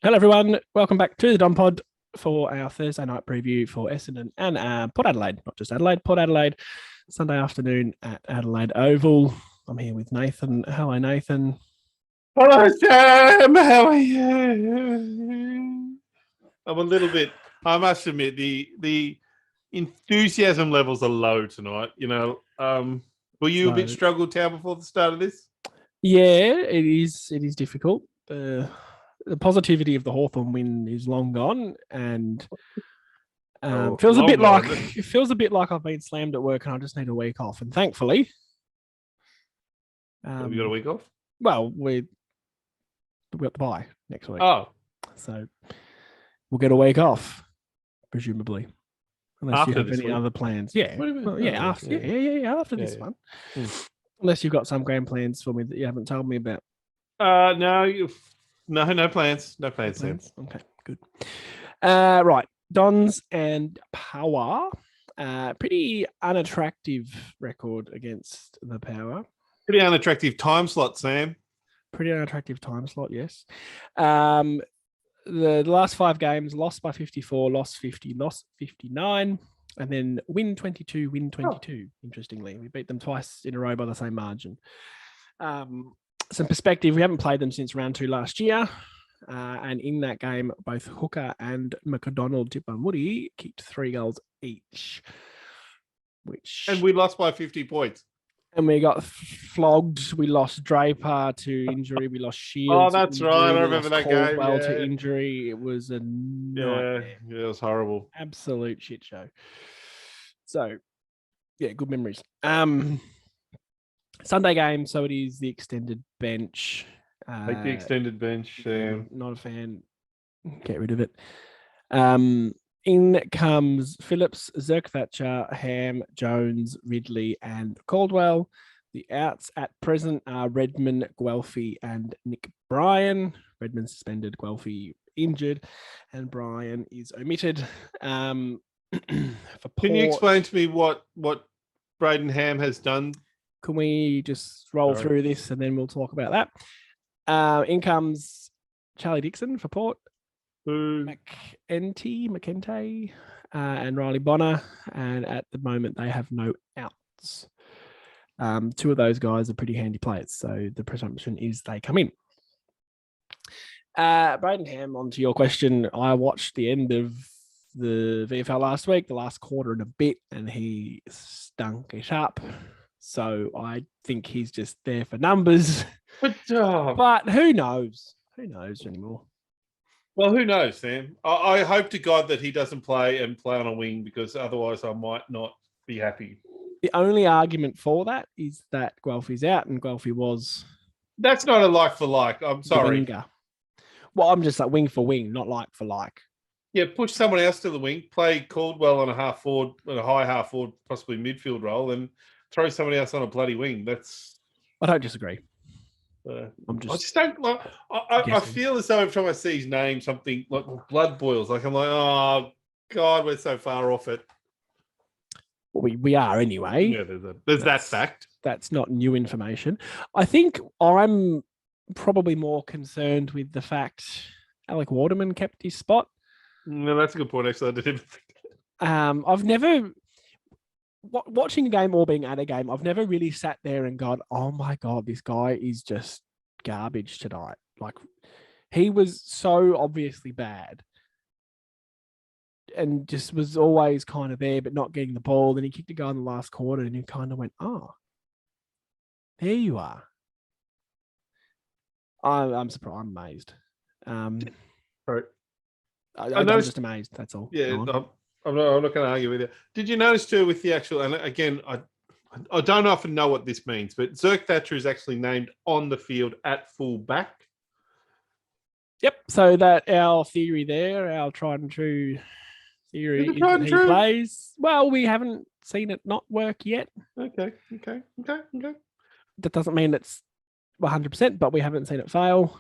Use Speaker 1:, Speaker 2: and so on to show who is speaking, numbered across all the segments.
Speaker 1: Hello, everyone. Welcome back to the Don Pod for our Thursday night preview for Essendon and Port Adelaide, not just Adelaide, Port Adelaide, Sunday afternoon at Adelaide Oval. I'm here with Nathan. Hello, Nathan.
Speaker 2: Hello, Sam. How are you? I'm a little bit. I must admit the enthusiasm levels are low tonight. Were you a bit struggled town before the start of this?
Speaker 1: Yeah, it is. It is difficult. The positivity of the Hawthorn win is long gone, and feels a bit like I've been slammed at work and I just need a week off. And thankfully,
Speaker 2: have you got a week off?
Speaker 1: Well, we got the bye next week.
Speaker 2: Oh,
Speaker 1: so we'll get a week off, presumably, unless
Speaker 2: after
Speaker 1: you have any other plans. Yeah, after this one. Unless you've got some grand plans for me that you haven't told me about.
Speaker 2: No plans. No plans.
Speaker 1: Okay, good. Right, Dons and Power. Pretty unattractive record against the Power.
Speaker 2: Pretty unattractive time slot, Sam.
Speaker 1: Pretty unattractive time slot, yes. The last 5 games, lost by 54, lost 50, lost 59, and then win 22, win 22, Interestingly. We beat them twice in a row by the same margin. Some perspective, we haven't played them since round 2 last year. And in that game, both Hooker and McDonald, Tipamuri kicked 3 goals each.
Speaker 2: And we lost by 50 points.
Speaker 1: And we got flogged. We lost Draper to injury. We lost Shields.
Speaker 2: Oh, that's right. I remember that game.
Speaker 1: Well, to injury. It was a nightmare.
Speaker 2: Yeah, it was horrible.
Speaker 1: Absolute shit show. So, yeah, good memories. Sunday game, so it is the extended bench.
Speaker 2: Take the extended bench, Sam.
Speaker 1: Not a fan. Get rid of it. In comes Phillips, Zerk-Thatcher, Ham, Jones, Ridley, and Caldwell. The outs at present are Redman, Guelphy, and Nick Bryan. Redman suspended, Guelphy injured, and Bryan is omitted.
Speaker 2: Can you explain to me what Braden Ham has done?
Speaker 1: Can we just roll through this and then we'll talk about that? In comes Charlie Dixon for Port. McEntee, and Riley Bonner, and at the moment they have no outs. 2 of those guys are pretty handy players, so the presumption is they come in. Braden Ham, on to your question. I watched the end of the VFL last week, the last quarter and a bit, and he stunk it up. So I think he's just there for numbers.
Speaker 2: But
Speaker 1: who knows? Who knows anymore?
Speaker 2: Well, who knows, Sam? I hope to God that he doesn't play on a wing, because otherwise I might not be happy.
Speaker 1: The only argument for that is that Guelphy's out, and Guelphy was...
Speaker 2: That's not a like for like. I'm sorry.
Speaker 1: Well, I'm just like wing for wing, not like for like.
Speaker 2: Yeah, push someone else to the wing, play Caldwell on a half forward, on a high half forward, possibly midfield role, and throw somebody else on a bloody wing.
Speaker 1: I don't disagree.
Speaker 2: I just don't like. I feel as though every time I see his name, something like blood boils. Like I'm like, oh God, we're so far off it.
Speaker 1: Well, we are anyway.
Speaker 2: Yeah, there's that fact.
Speaker 1: That's not new information. I think I'm probably more concerned with the fact Alec Waterman kept his spot.
Speaker 2: No, that's a good point. Actually, I didn't even think
Speaker 1: that. I've never. Watching a game or being at a game, I've never really sat there and gone, oh my God, this guy is just garbage tonight. Like, he was so obviously bad and just was always kind of there, but not getting the ball. Then he kicked a goal in the last quarter and he kind of went, oh, there you are. I'm surprised. I'm amazed.
Speaker 2: Right.
Speaker 1: I'm just amazed. That's all.
Speaker 2: Yeah, I'm not going to argue with you. Did you notice too with the actual? And again, I don't often know what this means, but Zerk-Thatcher is actually named on the field at full back.
Speaker 1: Yep. So that our theory there, our tried and true theory, is that he plays. Well, we haven't seen it not work yet.
Speaker 2: Okay.
Speaker 1: That doesn't mean it's 100%, but we haven't seen it fail.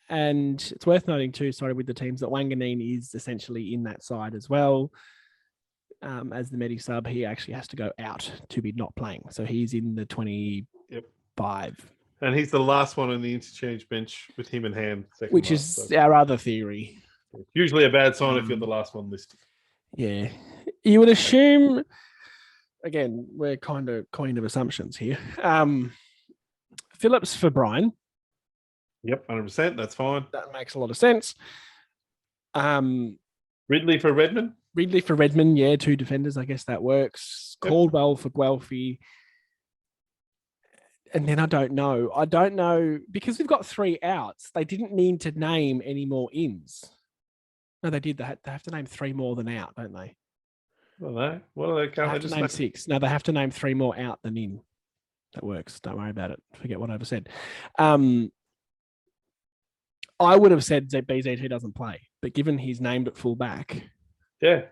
Speaker 1: And it's worth noting too, with the teams, that Wanganeen is essentially in that side as well. As the Medi sub, he actually has to go out to be not playing. So he's in the 25
Speaker 2: And he's the last one on the interchange bench with him and Ham, second
Speaker 1: which
Speaker 2: last,
Speaker 1: is
Speaker 2: so.
Speaker 1: our other theory.
Speaker 2: It's usually a bad sign if you're the last one listed.
Speaker 1: Yeah. You would assume, again, we're kind of queen of assumptions here. Phillips for Brian.
Speaker 2: Yep, 100%. That's fine.
Speaker 1: That makes a lot of sense.
Speaker 2: Ridley for Redmond.
Speaker 1: Ridley for Redmond, yeah, 2 defenders. I guess that works. Yep. Caldwell for Guelphy. And then I don't know because we've got 3 outs. They didn't need to name any more ins. No, they did. They have to name 3 more than out, don't they?
Speaker 2: Well, no. What are they?
Speaker 1: They have to name 6. No, they have to name 3 more out than in. That works. Don't worry about it. Forget what I ever said. I would have said that BZT doesn't play, but given he's named at full back,
Speaker 2: yeah,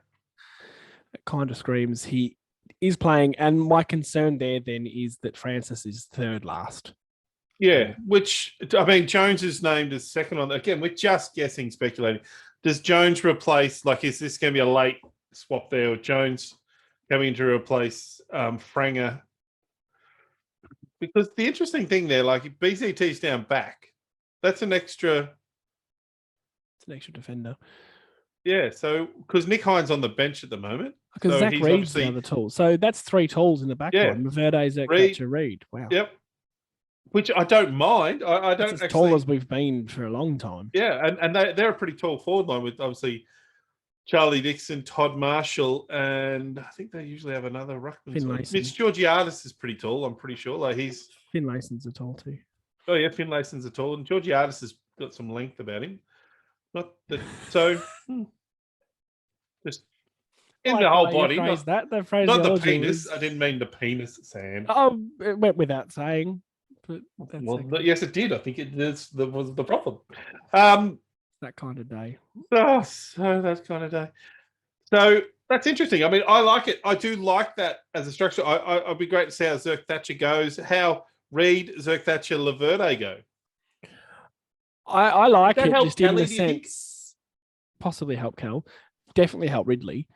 Speaker 1: it kind of screams he is playing. And my concern there then is that Francis is 3rd last.
Speaker 2: Yeah, which, I mean, Jones is named as second on. Again, we're just guessing, speculating. Does Jones replace, like, is this going to be a late swap there, or Jones coming to replace Franger? Because the interesting thing there, like, if BZT's down back, that's an extra.
Speaker 1: It's an extra defender.
Speaker 2: Yeah, so because Nick Hines on the bench at the moment.
Speaker 1: Because
Speaker 2: so
Speaker 1: Zach Reed's the other tool. So that's 3 tools in the back line. Verde, Zach, Thatcher, Reed. Wow.
Speaker 2: Yep. Which I don't mind. I don't
Speaker 1: as tall as we've been for a long time.
Speaker 2: Yeah, and they're a pretty tall forward line with obviously Charlie Dixon, Todd Marshall, and I think they usually have another ruckman. Mitch Georgiadis is pretty tall, I'm pretty sure. Like
Speaker 1: Finlayson's a tall too.
Speaker 2: Oh yeah, Finlayson's a tall, and Georgiadis has got some length about him. Not that so just in the whole body. Not the penis. I didn't mean the penis, Sam.
Speaker 1: Oh, it went without saying. But
Speaker 2: yes, it did. I think that was the problem.
Speaker 1: That kind of day.
Speaker 2: So that kind of day. So that's interesting. I mean, I like it. I do like that as a structure. I'd be great to see how Zerk Thatcher goes. How Reed, Zerk Thatcher, Laverde go.
Speaker 1: I like it just in the sense, possibly help Cal, definitely help Ridley.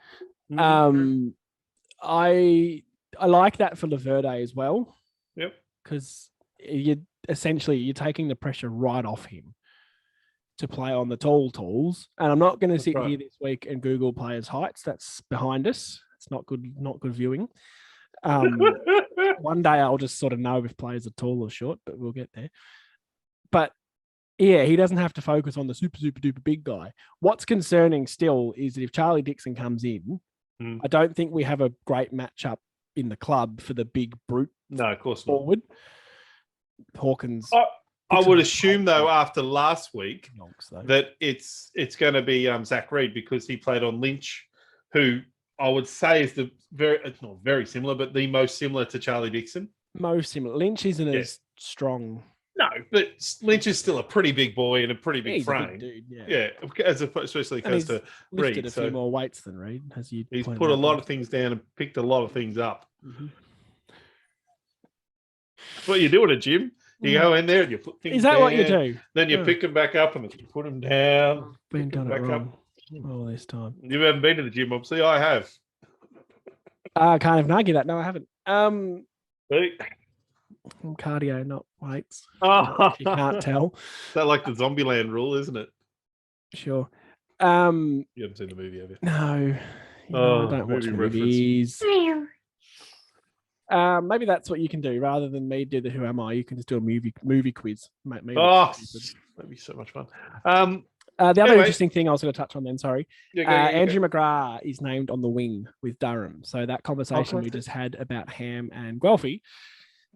Speaker 1: I like that for Laverde as well.
Speaker 2: Yep.
Speaker 1: Because you're taking the pressure right off him to play on the tools. And I'm not going to sit here this week and Google players' heights. That's behind us. It's not good viewing. One day I'll just sort of know if players are tall or short, but we'll get there. But yeah, he doesn't have to focus on the super, super duper big guy. What's concerning still is that if Charlie Dixon comes in, I don't think we have a great matchup in the club for the big brute.
Speaker 2: No, of course
Speaker 1: not. Forward. Hawkins.
Speaker 2: I would assume though after last week that it's going to be Zach Reed because he played on Lynch, who I would say is it's not very similar, but the most similar to Charlie Dixon.
Speaker 1: Most similar. Lynch isn't as strong.
Speaker 2: No, but Lynch is still a pretty big boy and a pretty big frame.
Speaker 1: A big dude, yeah.
Speaker 2: Especially close to Reed.
Speaker 1: Lifted a few more weights than Reed, as you.
Speaker 2: He's put a lot of things down and picked a lot of things up.
Speaker 1: Mm-hmm.
Speaker 2: What you do at a gym, you go in there and you put things.
Speaker 1: Is that
Speaker 2: down,
Speaker 1: what you do?
Speaker 2: Then you pick them back up and you put them down.
Speaker 1: Been done it wrong all this time.
Speaker 2: You haven't been to the gym, obviously. I have.
Speaker 1: I can't even argue that. No, I haven't.
Speaker 2: See?
Speaker 1: Cardio, not weights. If you can't tell.
Speaker 2: Is that like the Zombieland rule, isn't it?
Speaker 1: Sure.
Speaker 2: You haven't seen the movie, have you?
Speaker 1: No. I don't watch movies. Maybe that's what you can do rather than me do the Who Am I. You can just do a movie quiz.
Speaker 2: That'd be so much fun.
Speaker 1: The other interesting thing I was going to touch on then, sorry. Andrew McGrath is named on the wing with Durham. So that conversation we just had about Ham and Guelphy,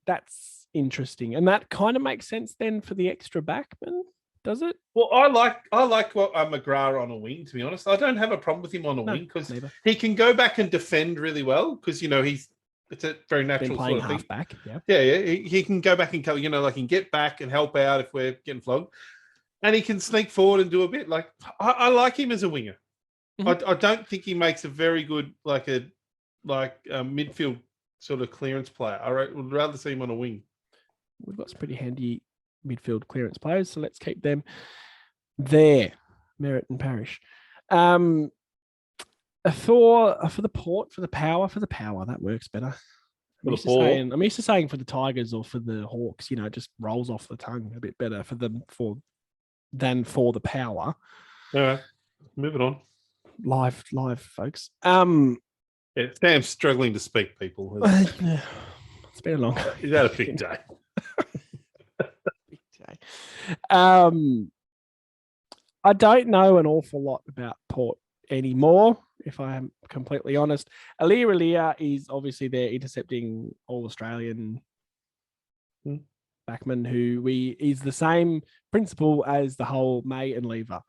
Speaker 1: that's interesting. And that kind of makes sense then for the extra backman, does it?
Speaker 2: Well, I like McGrath on a wing, to be honest. I don't have a problem with him on a wing because he can go back and defend really well because, it's a very natural sort of thing.
Speaker 1: Halfback, yeah.
Speaker 2: Yeah. He can go back and he can get back and help out if we're getting flogged. And he can sneak forward and do a bit. Like I like him as a winger. Mm-hmm. I don't think he makes a very good a midfield sort of clearance player. I would rather see him on a wing.
Speaker 1: We've got some pretty handy midfield clearance players, so let's keep them there. Merritt and Parrish. For the power, that works better. I'm used to saying for the Tigers or for the Hawks, you know, it just rolls off the tongue a bit better than for the Power.
Speaker 2: All right, moving on.
Speaker 1: Live, folks.
Speaker 2: Yeah, Sam's struggling to speak, people.
Speaker 1: It's been a long.
Speaker 2: He's had a big day.
Speaker 1: Big day. I don't know an awful lot about Port anymore, if I am completely honest. Aliir is obviously there intercepting All-Australian backman who is the same principle as the whole May and Lever.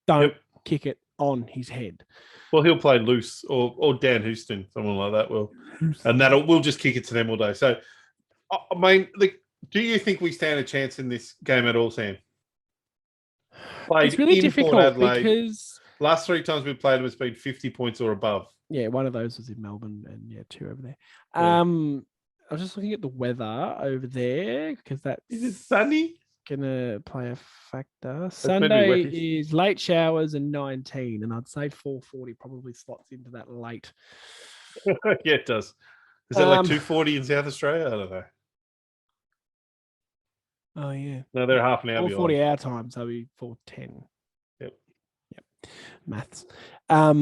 Speaker 1: Don't kick it on his head.
Speaker 2: Well, he'll play loose or Dan Houston, someone like that will. And we'll just kick it to them all day. So, I mean, do you think we stand a chance in this game at all, Sam?
Speaker 1: It's really difficult because
Speaker 2: last 3 times we played them, it's been 50 points or above.
Speaker 1: Yeah, one of those was in Melbourne and 2 over there. I was just looking at the weather over there because
Speaker 2: is it sunny?
Speaker 1: Gonna play a factor. Sunday is late showers and 19, and I'd say 4:40 probably slots into that late.
Speaker 2: Yeah, it does. Is that like 2:40 in South Australia? I don't know.
Speaker 1: Oh yeah.
Speaker 2: No, they're half an hour.
Speaker 1: 4:40 our time, so we 4:10.
Speaker 2: Yep.
Speaker 1: Maths. I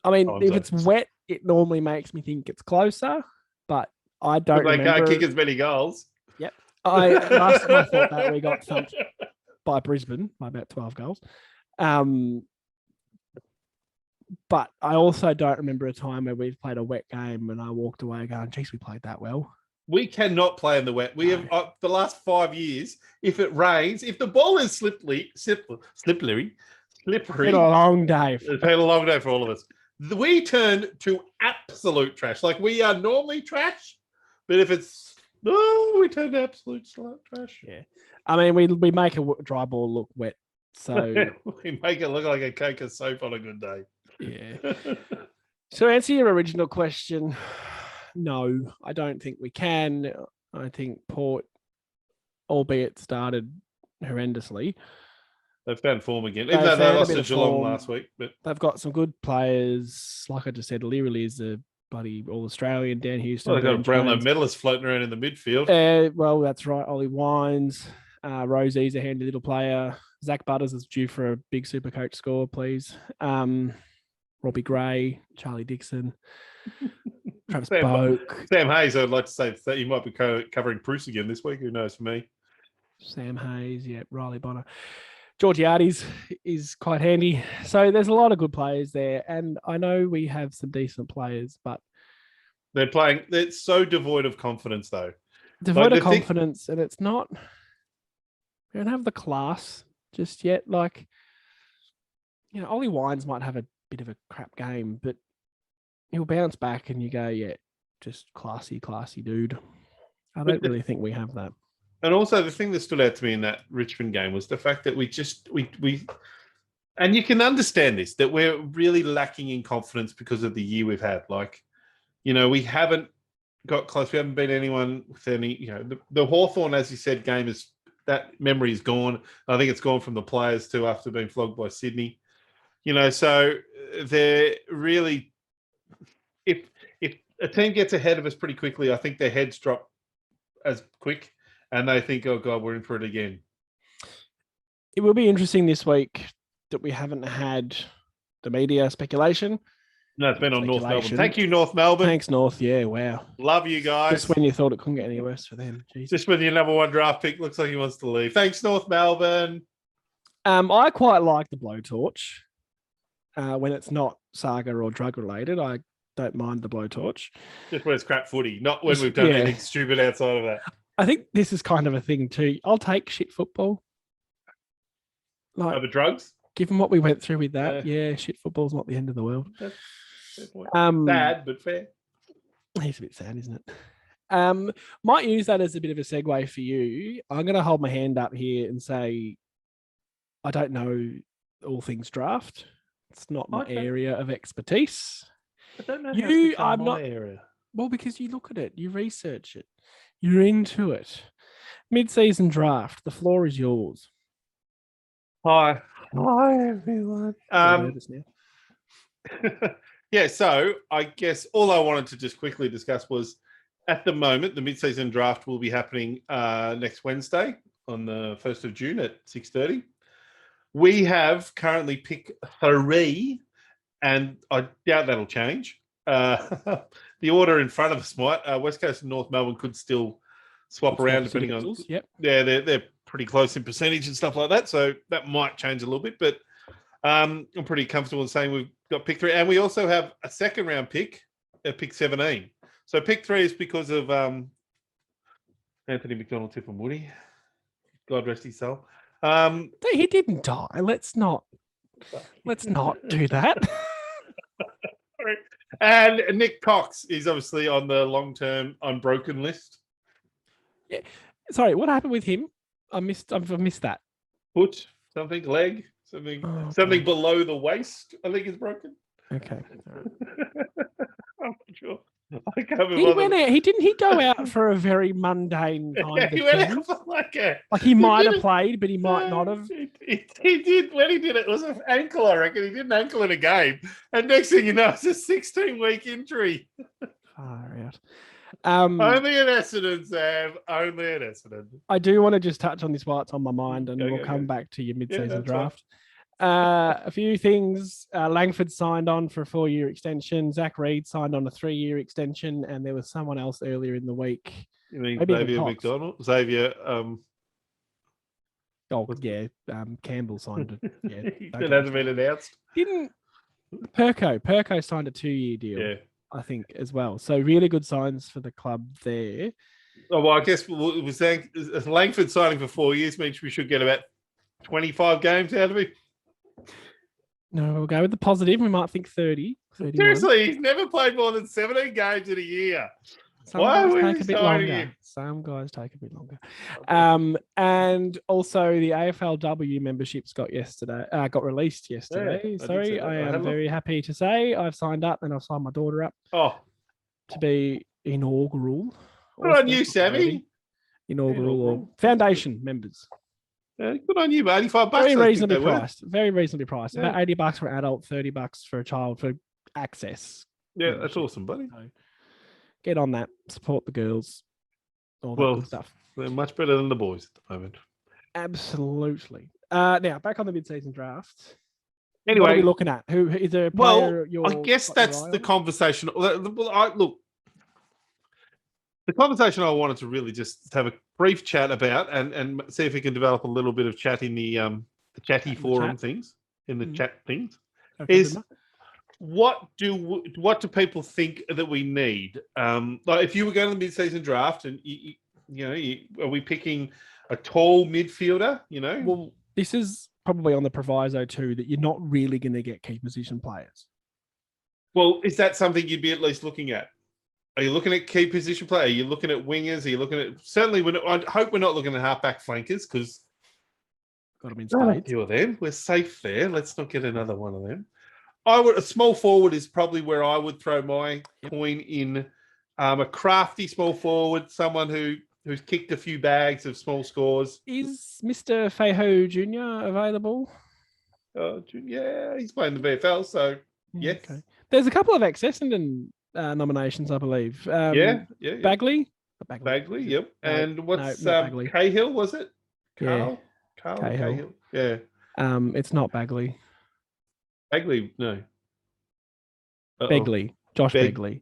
Speaker 1: mean, if it's wet, it normally makes me think it's closer, but I don't remember.
Speaker 2: They can't kick as many goals.
Speaker 1: Yep. Last time I thought that we got thumped by Brisbane by about 12 goals. But I also don't remember a time where we've played a wet game and I walked away going, geez, we played that well.
Speaker 2: We cannot play in the wet. We have the last 5 years, if it rains, if the ball is slippery. It's been
Speaker 1: a long day.
Speaker 2: It's been a long day for all of us. We turn to absolute trash. Like we are normally trash, but if it's we turn to absolute trash.
Speaker 1: Yeah, I mean we make a dry ball look wet, so
Speaker 2: we make it look like a cake of soap on a good day.
Speaker 1: Yeah. So to answer your original question, no, I don't think we can. I think Port, albeit started horrendously,
Speaker 2: they've found form again. Even though they lost to Geelong last week, but
Speaker 1: they've got some good players. Like I just said, Leary is a bloody All-Australian. Dan Houston.
Speaker 2: Well, they've got a Brownlow medalist floating around in the midfield.
Speaker 1: Well, that's right. Ollie Wines, Rosie's a handy little player. Zach Butters is due for a big Supercoach score, please. Robbie Gray, Charlie Dixon, Travis Boak.
Speaker 2: Sam Hayes, I'd like to say that he might be covering Bruce again this week. Who knows for me?
Speaker 1: Sam Hayes, yeah, Riley Bonner. Georgiades is quite handy. So there's a lot of good players there. And I know we have some decent players, but
Speaker 2: they're so devoid of confidence, though.
Speaker 1: Devoid of confidence, and it's not, we don't have the class just yet. Like, you know, Ollie Wines might have a bit of a crap game, but he'll bounce back and you go, yeah, just classy dude. I don't really think we have that.
Speaker 2: And also the thing that stood out to me in that Richmond game was the fact that we and you can understand this, that we're really lacking in confidence because of the year we've had. Like, you know, we haven't got close. We haven't beat anyone with any, you know, the Hawthorn, as you said, game is, that memory is gone. I think it's gone from the players too after being flogged by Sydney. You know, so they're really, if a team gets ahead of us pretty quickly, I think their heads drop as quick and they think, oh God, we're in for it again.
Speaker 1: It will be interesting this week that we haven't had the media speculation.
Speaker 2: No, it's been on North Melbourne. Thank you, North Melbourne.
Speaker 1: Thanks, North. Yeah, wow.
Speaker 2: Love you guys.
Speaker 1: Just when you thought it couldn't get any worse for them. Jeez.
Speaker 2: Just when your number 1 draft pick looks like he wants to leave. Thanks, North Melbourne.
Speaker 1: I quite like the blowtorch. When it's not saga or drug related, I don't mind the blowtorch.
Speaker 2: Just when it's crap footy, not when we've done anything stupid outside of that.
Speaker 1: I think this is kind of a thing too. I'll take shit football. Like,
Speaker 2: over drugs?
Speaker 1: Given what we went through with that, shit football's not the end of the world.
Speaker 2: Sad, but fair.
Speaker 1: It's a bit sad, isn't it? Might use that as a bit of a segue for you. I'm going to hold my hand up here and say, I don't know all things draft. It's not my area of expertise.
Speaker 2: I don't know how it's my
Speaker 1: area. Well, because you look at it, you research it, you're into it. Mid-season draft, the floor is yours.
Speaker 2: Hi everyone. Yeah, so I guess all I wanted to just quickly discuss was, at the moment, the mid-season draft will be happening next Wednesday on the 1st of June at 6:30. We have currently picked 3, and I doubt that'll change. The order in front of us might. West Coast and North Melbourne could still swap around depending on.
Speaker 1: Yep.
Speaker 2: Yeah, they're pretty close in percentage and stuff like that, so that might change a little bit. But I'm pretty comfortable in saying we've got pick 3, and we also have a second round pick at pick 17. So pick 3 is because of Anthony McDonald, Tip and Woody. God rest his soul.
Speaker 1: He didn't die. Let's not do that.
Speaker 2: And Nick Cox is obviously on the long-term unbroken list.
Speaker 1: Yeah. Sorry, what happened with him? I've missed that.
Speaker 2: Foot, something, leg, something below the waist, I think is broken.
Speaker 1: Okay.
Speaker 2: I'm not sure. I can't remember.
Speaker 1: He went out. Didn't he go out for a very mundane kind of
Speaker 2: he went
Speaker 1: thing?
Speaker 2: out for like
Speaker 1: he might have played, but he might not have.
Speaker 2: He did. When he did it was an ankle, I reckon. He did an ankle in a game. And next thing you know, it's a 16-week injury.
Speaker 1: Far out.
Speaker 2: Only at Essendon, Sam. Only at Essendon.
Speaker 1: I do want to just touch on this while it's on my mind, and we'll come back to your mid-season draft. Right. A few things. Langford signed on for a 4-year extension. Zach Reed signed on a 3-year extension, and there was someone else earlier in the week.
Speaker 2: You mean Xavier McDonald? Xavier.
Speaker 1: Campbell signed it. Yeah,
Speaker 2: that hasn't been announced.
Speaker 1: Didn't Perko signed a 2-year deal? Yeah, I think as well. So really good signs for the club there.
Speaker 2: Oh well, I guess we're saying Langford signing for 4 years means we should get about 25 games out of him.
Speaker 1: No, we'll go with the positive. We might think 30. 31.
Speaker 2: Seriously, he's never played more than 17 games in a year.
Speaker 1: Some guys take a bit longer. Some guys take a bit longer. And also the AFLW memberships got released yesterday. Yeah, I am very happy to say I've signed up, and I've signed my daughter up to be inaugural.
Speaker 2: Good on you, Sammy.
Speaker 1: Inaugural or foundation members.
Speaker 2: Good on you, mate. $85.
Speaker 1: Very reasonably priced. About $80 for an adult, $30 for a child for access.
Speaker 2: Yeah, that's awesome, buddy. So
Speaker 1: get on that. Support the girls. All that good stuff.
Speaker 2: They're much better than the boys at the moment.
Speaker 1: Absolutely. Now, back on the mid-season draft.
Speaker 2: Anyway,
Speaker 1: what are we looking at? Who is there a player?
Speaker 2: I guess that's the conversation. Look, the conversation I wanted to really just have a brief chat about and see if we can develop a little bit of chat in the chatty forum things, in the chat things, is what do people think that we need? Like if you were going to the mid-season draft and are we picking a tall midfielder?
Speaker 1: Well, this is probably on the proviso too that you're not really going to get key position players.
Speaker 2: Well, is that something you'd be at least looking at? Are you looking at key position player? Are you looking at wingers? Are you looking at I hope we're not looking at halfback flankers because
Speaker 1: got them in spades.
Speaker 2: Few of them. We're safe there. Let's not get another one of them. A small forward is probably where I would throw my coin in. A crafty small forward, someone who's kicked a few bags of small scores.
Speaker 1: Is Mr. Feiho Jr. available?
Speaker 2: Yeah, he's playing the VFL, so yes. Okay.
Speaker 1: There's a couple of Essendon nominations, I believe. Bagley?
Speaker 2: Bagley, yep. No, and what's Cahill, was it? Carl Cahill. Yeah.
Speaker 1: It's not Bagley.
Speaker 2: Bagley, no.
Speaker 1: Begley. Josh Begley.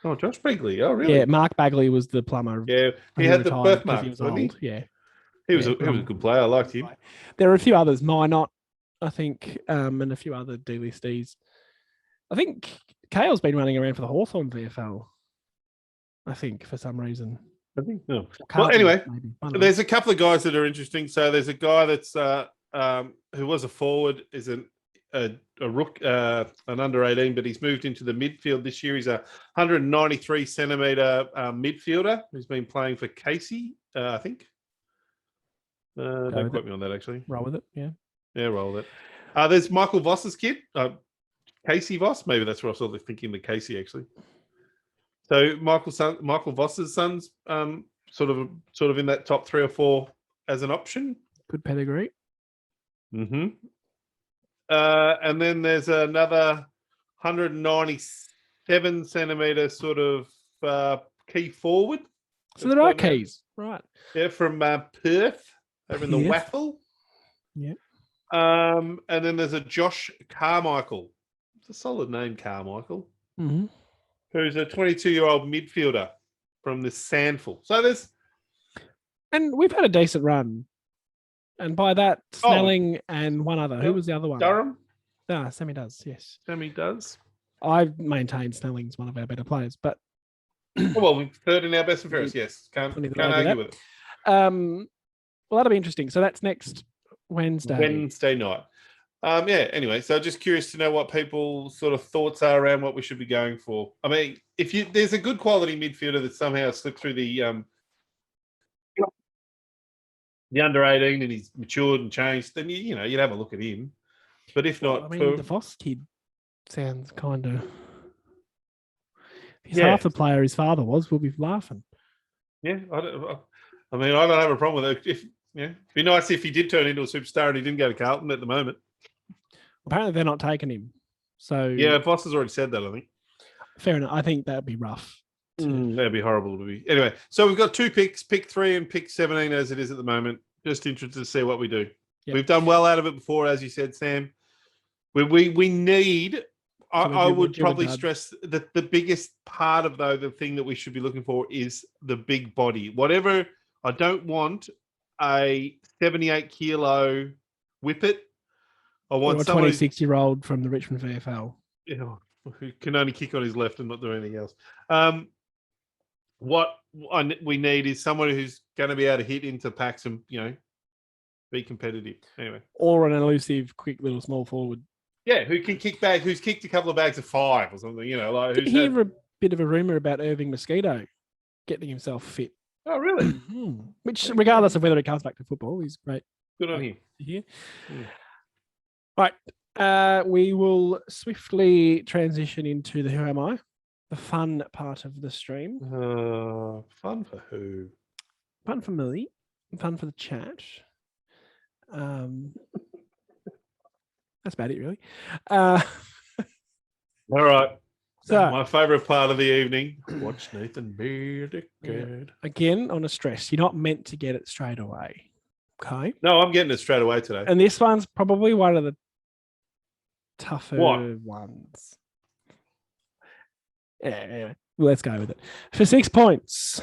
Speaker 2: Oh, Josh Begley. Oh, really?
Speaker 1: Yeah, Mark Bagley was the plumber.
Speaker 2: Yeah, he had the birthmark.
Speaker 1: He was old. Yeah.
Speaker 2: He was a good player. I liked him.
Speaker 1: There are a few others. Minot, I think, and a few other D-listees. I think Cale's been running around for the Hawthorn VFL, I think, for some reason.
Speaker 2: I think so. Well, anyway, there's a couple of guys that are interesting. So there's a guy that's who was a forward, is an rook, an under 18, but he's moved into the midfield this year. He's a 193 centimeter midfielder who's been playing for Casey, I think. Don't quote me on that, actually.
Speaker 1: Roll with it, yeah.
Speaker 2: Yeah, roll with it. There's Michael Voss's kid, Casey Voss. Maybe that's what I was sort of thinking, the Casey, actually. So Michael Voss's son's sort of in that top 3 or 4 as an option.
Speaker 1: Good pedigree.
Speaker 2: Mm-hmm. And then there's another 197 centimetre sort of key forward.
Speaker 1: So there are keys, right?
Speaker 2: Yeah, from Perth over in the
Speaker 1: Yes.
Speaker 2: Waffle.
Speaker 1: Yeah.
Speaker 2: And then there's a Josh Carmichael. It's a solid name, Carmichael.
Speaker 1: Mm-hmm.
Speaker 2: Who's a 22-year-old midfielder from the Sandful. So there's...
Speaker 1: And we've had a decent run. And by that, Snelling and one other. Who was the other one?
Speaker 2: Durham.
Speaker 1: Ah, Sammy does, yes.
Speaker 2: Sammy does.
Speaker 1: I've maintained Snelling's one of our better players, but...
Speaker 2: Well, third in our best and fairest, yes. Can't argue with it.
Speaker 1: Well, that'll be interesting. So that's next Wednesday.
Speaker 2: Wednesday night. Yeah, anyway, so just curious to know what people's sort of thoughts are around what we should be going for. I mean, there's a good quality midfielder that somehow slipped through the under 18 and he's matured and changed, then you'd have a look at him. But if not,
Speaker 1: the Voss kid sounds kind of. If he's half the player his father was, we'll be laughing.
Speaker 2: Yeah, I don't have a problem with it. It'd be nice if he did turn into a superstar and he didn't go to Carlton at the moment.
Speaker 1: Apparently, they're not taking him. So
Speaker 2: yeah, Voss has already said that. I think.
Speaker 1: Fair enough. I think that'd be rough.
Speaker 2: That'd be horrible to be. Anyway, so we've got 2 picks, pick 3 and pick 17 as it is at the moment. Just interested to see what we do. Yep. We've done well out of it before, as you said, Sam. We need. I would probably stress that the biggest part of the thing that we should be looking for is the big body. Whatever. I don't want a 78-kilo whippet. I want
Speaker 1: a 26-year-old from the Richmond VFL.
Speaker 2: Yeah, who can only kick on his left and not do anything else. What we need is someone who's going to be able to hit into packs and, be competitive. Anyway.
Speaker 1: Or an elusive, quick little small forward.
Speaker 2: Yeah, who can kick back, who's kicked a couple of bags of 5 or something, like.
Speaker 1: Did you hear a bit of a rumour about Irving Mosquito getting himself fit?
Speaker 2: Oh, really?
Speaker 1: Which, regardless of whether he comes back to football, he's great.
Speaker 2: Good on him.
Speaker 1: Yeah. Right. We will swiftly transition into the Who Am I? The fun part of the stream.
Speaker 2: Fun for who?
Speaker 1: Fun for me. Fun for the chat. That's about it, really.
Speaker 2: All right.
Speaker 1: So,
Speaker 2: my favourite part of the evening. Watch Nathan be a dickhead.
Speaker 1: Yeah. Again, on a stress. You're not meant to get it straight away. Okay?
Speaker 2: No, I'm getting it straight away today.
Speaker 1: And this one's probably one of the tougher ones. Yeah, anyway, let's go with it. For 6 points,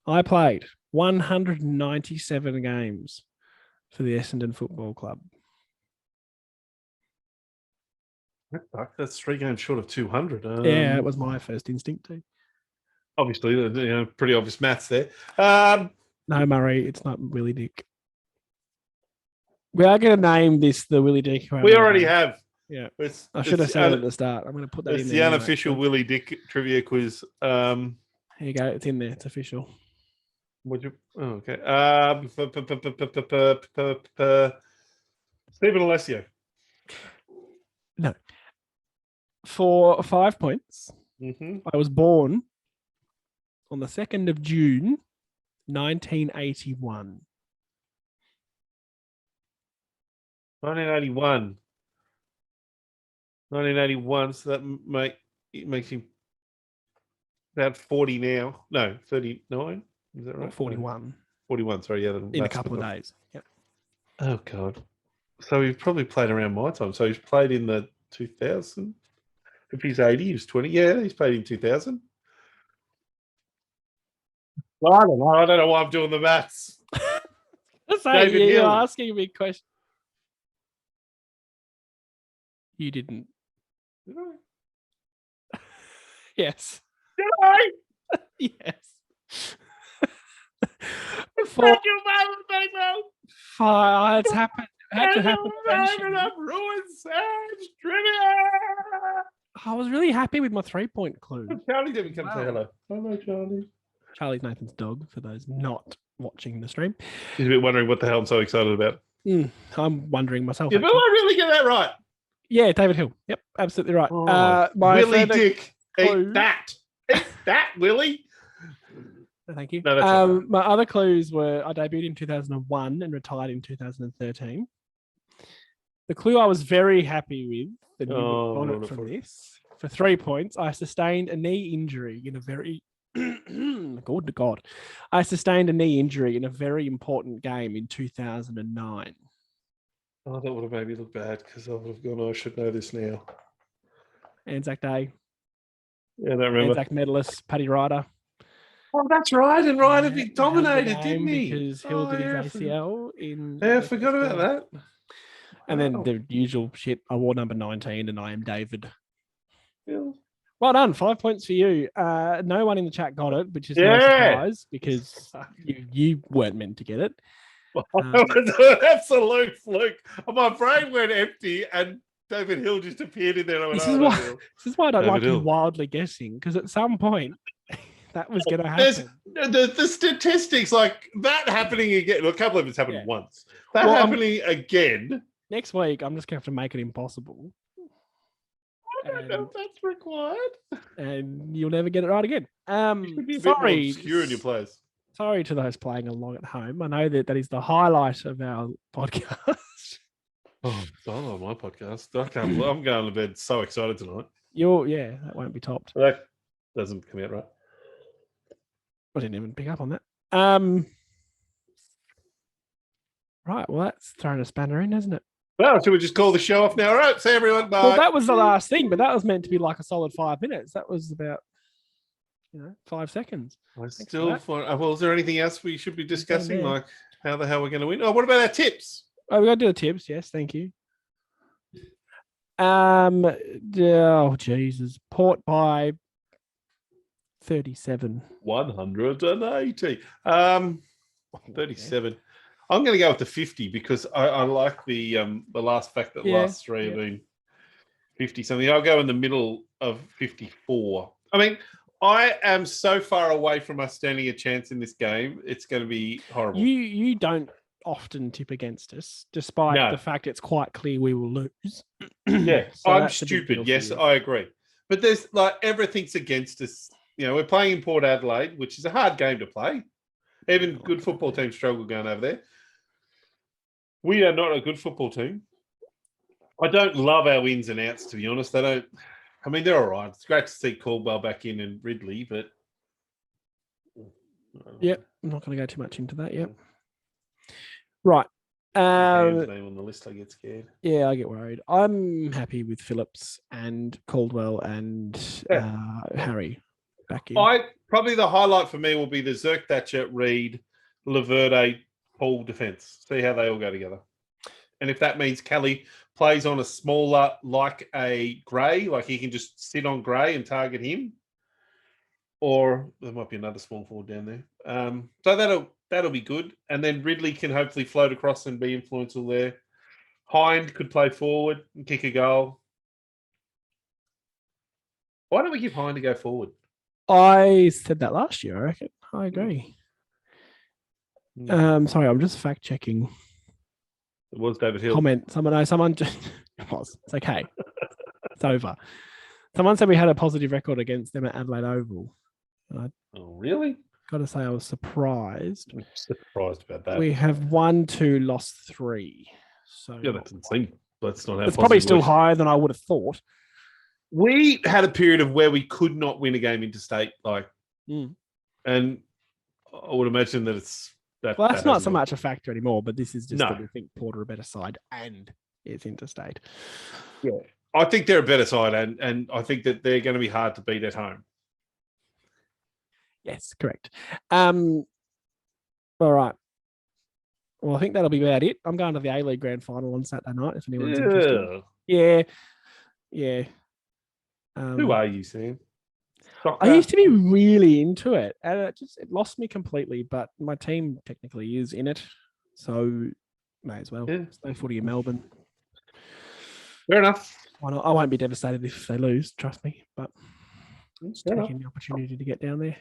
Speaker 1: I played 197 games for the Essendon Football Club.
Speaker 2: That's 3 games short of 200.
Speaker 1: Yeah, it was my first instinct too.
Speaker 2: Obviously, pretty obvious maths there.
Speaker 1: No, Murray, it's not Willie Dick. We are going to name this the Willie Dick.
Speaker 2: We already have.
Speaker 1: Yeah, I should have said it at the start. I'm going to put that in there.
Speaker 2: It's the unofficial Willie Dick trivia quiz.
Speaker 1: Here you go. It's in there. It's official.
Speaker 2: Would you? Oh, okay. Stephen Alessio.
Speaker 1: No. For 5 points, I was born on the 2nd of June, 1981.
Speaker 2: 1981. So that makes him about 40 now. No, 39. Is that right?
Speaker 1: 41.
Speaker 2: 41. Sorry, yeah.
Speaker 1: In a couple of days. Yep.
Speaker 2: Oh God. So he's probably played around my time. So he's played in the 2000. If he's 80, he was 20. Yeah, he's played in 2000. Well, I don't know. I don't know why I'm doing the maths.
Speaker 1: You're asking me a question. You didn't.
Speaker 2: Did I?
Speaker 1: Yes.
Speaker 2: Did I?
Speaker 1: Yes.
Speaker 2: It's
Speaker 1: happened. It had to happen. I was really happy with my 3-point clue.
Speaker 2: Charlie didn't come say hello. Hello, Charlie.
Speaker 1: Charlie's Nathan's dog, for those not watching the stream.
Speaker 2: He's a bit wondering what the hell I'm so excited about.
Speaker 1: I'm wondering myself.
Speaker 2: Yeah, but I really get that right.
Speaker 1: Yeah, David Hill. Yep, absolutely right.
Speaker 2: Willie Dick. Eat that. Eat that, Willie.
Speaker 1: Thank you.
Speaker 2: No, that's okay.
Speaker 1: My other clues were I debuted in 2001 and retired in 2013. The clue I was very happy with, and you
Speaker 2: Oh,
Speaker 1: got it from this, for 3 points, I sustained a knee injury in a very good to God. I sustained a knee injury in a very important game in 2009.
Speaker 2: Oh, that would have made me look bad because I would have gone, I should know this now.
Speaker 1: Anzac Day.
Speaker 2: Yeah, I don't remember.
Speaker 1: Anzac medalist, Paddy Ryder.
Speaker 2: Oh, that's right. And Ryder
Speaker 1: Yeah,
Speaker 2: dominated, didn't he?
Speaker 1: Because Hill did his ACL in.
Speaker 2: Yeah, I forgot about that.
Speaker 1: And then the usual shit. I wore number 19 and I am David.
Speaker 2: Yeah.
Speaker 1: Well done. 5 points for you. No one in the chat got it, which is no surprise because you weren't meant to get it.
Speaker 2: An absolute fluke. My brain went empty and David Hill just appeared in there. And I went,
Speaker 1: this is why I don't like you wildly guessing, because at some point that was going to happen.
Speaker 2: The statistics, like that happening again. A couple of it's happened once. That happening again.
Speaker 1: Next week, I'm just going to have to make it impossible.
Speaker 2: I don't know if that's required.
Speaker 1: And you'll never get it right again.
Speaker 2: You should be a bit more obscure in your place.
Speaker 1: Sorry to those playing along at home. I know that is the highlight of our podcast.
Speaker 2: Oh, I love my podcast. I'm going to bed so excited tonight.
Speaker 1: That won't be topped.
Speaker 2: That doesn't come out right.
Speaker 1: I didn't even pick up on that. Right, well, that's throwing a spanner in, isn't it?
Speaker 2: Well, should we just call the show off now? All right, see everyone. Bye.
Speaker 1: Well, that was the last thing, but that was meant to be like a solid 5 minutes. That was about 5 seconds.
Speaker 2: Well, is there anything else we should be discussing? Like how the hell we're going to win? Oh, what about our tips?
Speaker 1: Oh, we got to do the tips. Yes, thank you. Oh, Jesus. Port by 37.
Speaker 2: 180. 37. I'm going to go with the 50 because I like the last fact that last three have been 50 something. I'll go in the middle of 54. I mean, I am so far away from us standing a chance in this game. It's going to be horrible.
Speaker 1: You don't often tip against us, despite the fact it's quite clear we will lose.
Speaker 2: Yeah, so I'm stupid. Yes, I agree. But there's like everything's against us. We're playing in Port Adelaide, which is a hard game to play. Even good football teams struggle going over there. We are not a good football team. I don't love our ins and outs, to be honest. They're all right. It's great to see Caldwell back in and Ridley, but...
Speaker 1: Yep, I'm not going to go too much into that, yep. Right.
Speaker 2: Name on the list, I get scared.
Speaker 1: Yeah, I get worried. I'm happy with Phillips and Caldwell and Harry back in.
Speaker 2: Probably the highlight for me will be the Zerk Thatcher, Reed, Laverde, Paul defence. See how they all go together. And if that means Kelly plays on a smaller, like a Gray, like he can just sit on Gray and target him, or there might be another small forward down there. So that'll be good. And then Ridley can hopefully float across and be influential there. Hind could play forward and kick a goal. Why don't we give Hind to go forward?
Speaker 1: I said that last year, I reckon. I agree. Sorry, I'm just fact checking.
Speaker 2: It was David Hill.
Speaker 1: Someone just it was. It's okay. It's over. Someone said we had a positive record against them at Adelaide Oval.
Speaker 2: Oh, really?
Speaker 1: Got to say, I was surprised.
Speaker 2: I'm surprised about that.
Speaker 1: We have 1, 2, lost 3. So
Speaker 2: that doesn't seem. That's not.
Speaker 1: It's probably still higher than I would have thought.
Speaker 2: We had a period of where we could not win a game interstate, and I would imagine that it's.
Speaker 1: That's not so much a factor anymore, but this is just that we think Port are a better side and it's interstate.
Speaker 2: Yeah. I think they're a better side and I think that they're going to be hard to beat at home.
Speaker 1: Yes, correct. All right. Well, I think that'll be about it. I'm going to the A-League Grand Final on Saturday night if anyone's interested. Yeah.
Speaker 2: Who are you, Sam? Soccer?
Speaker 1: I used to be really into it, and it lost me completely. But my team technically is in it, so may as well. Yeah. It's no footy in Melbourne.
Speaker 2: Fair enough.
Speaker 1: Why not? I won't be devastated if they lose. Trust me. But taking the opportunity to get down there.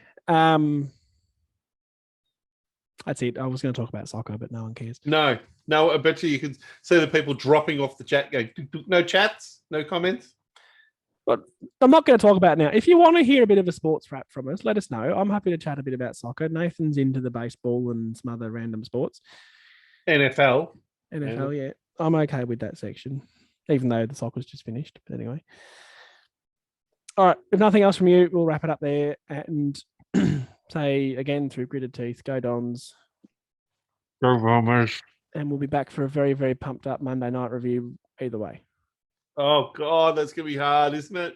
Speaker 1: That's it. I was going to talk about soccer, but no one cares.
Speaker 2: No. I bet you can see the people dropping off the chat. Going, no chats, no comments.
Speaker 1: But I'm not going to talk about it now. If you want to hear a bit of a sports wrap from us, let us know. I'm happy to chat a bit about soccer. Nathan's into the baseball and some other random sports.
Speaker 2: NFL,
Speaker 1: yeah. I'm okay with that section, even though the soccer's just finished. But anyway. All right. If nothing else from you, we'll wrap it up there and say again through gritted teeth, go Dons.
Speaker 2: Go Bombers.
Speaker 1: And we'll be back for a very, very pumped up Monday night review either way.
Speaker 2: Oh, God, that's going to be hard, isn't it?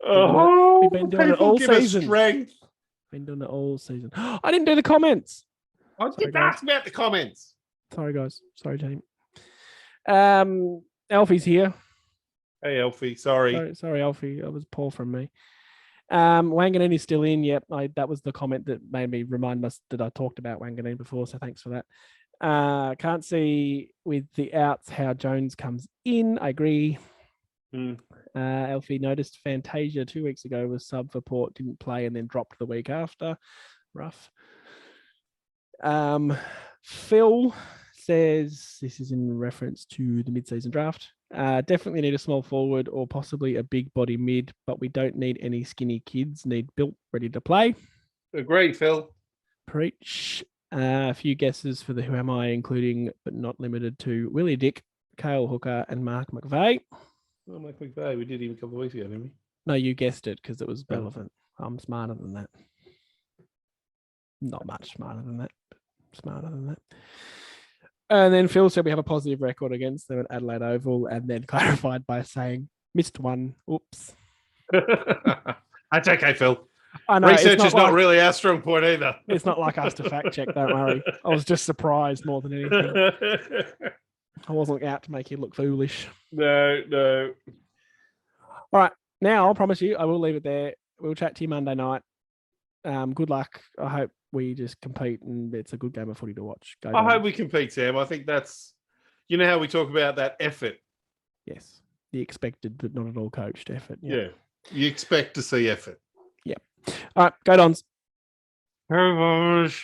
Speaker 1: We've been doing it all season.
Speaker 2: Strength.
Speaker 1: Been doing it all season. I didn't do the comments.
Speaker 2: I didn't ask about the comments.
Speaker 1: Sorry, guys. Sorry, team. Alfie's here.
Speaker 2: Hey, Alfie. Sorry,
Speaker 1: Alfie. That was poor from me. Wanganeen is still in. Yep, that was the comment that made me remind us that I talked about Wanganeen before. So thanks for that. Can't see with the outs how Jones comes in. I agree. Alfie noticed Fantasia 2 weeks ago was sub for Port, didn't play and then dropped the week after. Rough. Phil says this is in reference to the mid-season draft. Definitely need a small forward or possibly a big body mid, but we don't need any skinny kids. Need built, ready to play.
Speaker 2: Agree, Phil.
Speaker 1: Preach. A few guesses for the Who Am I, including but not limited to Willie Dick, Cale Hooker, and Mark McVeigh.
Speaker 2: Oh, Mark McVeigh. We did him a couple of weeks ago, didn't we?
Speaker 1: No, you guessed it because it was relevant. I'm smarter than that. Not much smarter than that, but smarter than that. And then Phil said we have a positive record against them at Adelaide Oval, and then clarified by saying, missed one. Oops.
Speaker 2: That's okay, Phil.
Speaker 1: I know,
Speaker 2: research is not really our strong point either.
Speaker 1: It's not like us to fact check, don't worry. I was just surprised more than anything. I wasn't out to make you look foolish.
Speaker 2: No.
Speaker 1: All right. Now, I'll promise you, I will leave it there. We'll chat to you Monday night. Good luck. I hope we just compete and it's a good game of footy to watch.
Speaker 2: I hope we compete, Sam. I think that's, you know how we talk about that effort.
Speaker 1: Yes. The expected but not at all coached effort.
Speaker 2: Yeah. You expect to see effort.
Speaker 1: Yep. All right. Go Dons.
Speaker 2: Go Dons.